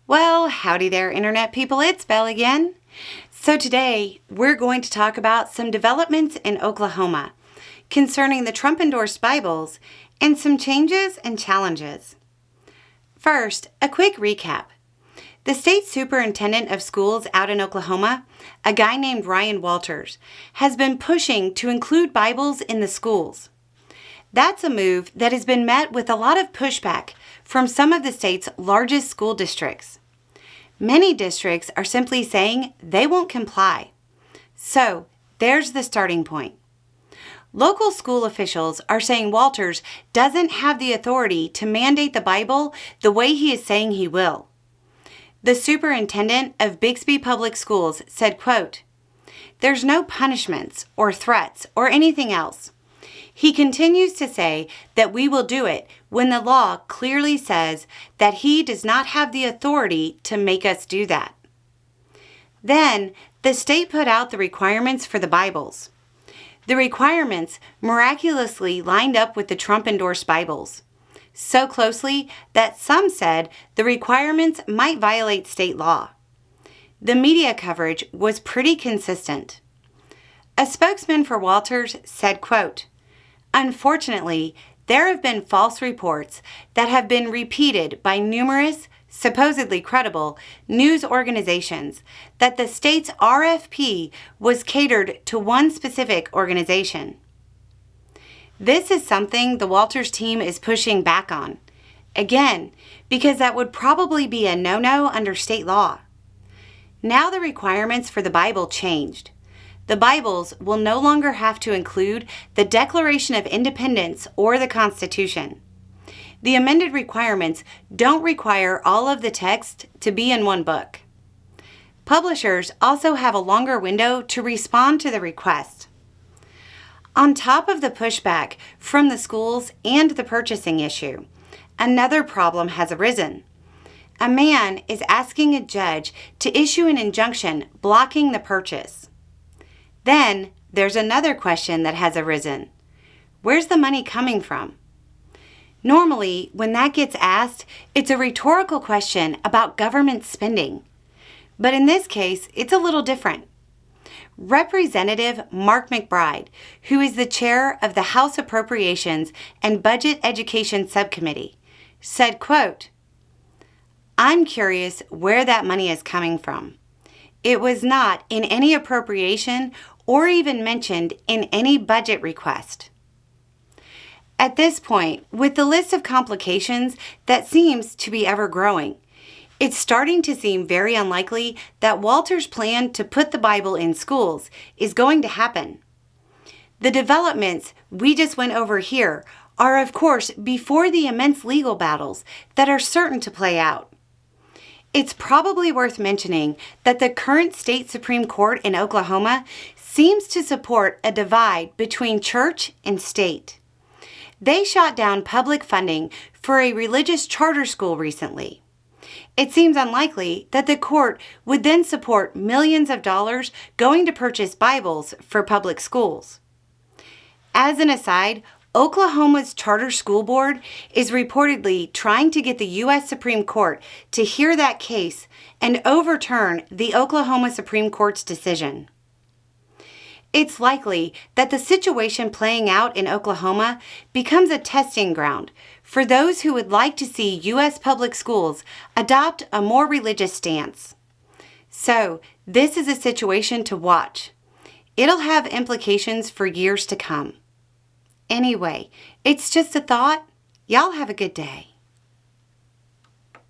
Well, howdy there, Internet people. It's Belle again. So today, we're going to talk about some developments in Oklahoma concerning the Trump-endorsed Bibles and some changes and challenges. First, a quick recap. The state superintendent of schools out in Oklahoma, a guy named Ryan Walters, has been pushing to include Bibles in the schools. That's a move that has been met with a lot of pushback from some of the state's largest school districts. Many districts are simply saying they won't comply. So, there's the starting point. Local school officials are saying Walters doesn't have the authority to mandate the Bible the way he is saying he will. The superintendent of Bixby Public Schools said, quote, "There's no punishments or threats or anything else. He continues to say that we will do it when the law clearly says that he does not have the authority to make us do that." Then, the state put out the requirements for the Bibles. The requirements miraculously lined up with the Trump-endorsed Bibles, so closely that some said the requirements might violate state law. The media coverage was pretty consistent. A spokesman for Walters said, quote, "Unfortunately, there have been false reports that have been repeated by numerous, supposedly credible, news organizations that the state's RFP was catered to one specific organization." This is something the Walters team is pushing back on. Again, because that would probably be a no-no under state law. Now the requirements for the Bible changed. The Bibles will no longer have to include the Declaration of Independence or the Constitution. The amended requirements don't require all of the text to be in one book. Publishers also have a longer window to respond to the request. On top of the pushback from the schools and the purchasing issue, another problem has arisen. A man is asking a judge to issue an injunction blocking the purchase. Then, there's another question that has arisen. Where's the money coming from? Normally, when that gets asked, it's a rhetorical question about government spending. But in this case, it's a little different. Representative Mark McBride, who is the chair of the House Appropriations and Budget Education Subcommittee, said, quote, "I'm curious where that money is coming from. It was not in any appropriation or even mentioned in any budget request." At this point, with the list of complications that seems to be ever growing, it's starting to seem very unlikely that Walters' plan to put the Bible in schools is going to happen. The developments we just went over here are, of course, before the immense legal battles that are certain to play out. It's probably worth mentioning that the current state Supreme Court in Oklahoma seems to support a divide between church and state. They shot down public funding for a religious charter school recently. It seems unlikely that the court would then support millions of dollars going to purchase Bibles for public schools. As an aside, Oklahoma's Charter School Board is reportedly trying to get the U.S. Supreme Court to hear that case and overturn the Oklahoma Supreme Court's decision. It's likely that the situation playing out in Oklahoma becomes a testing ground for those who would like to see U.S. public schools adopt a more religious stance. So, this is a situation to watch. It'll have implications for years to come. Anyway, it's just a thought. Y'all have a good day.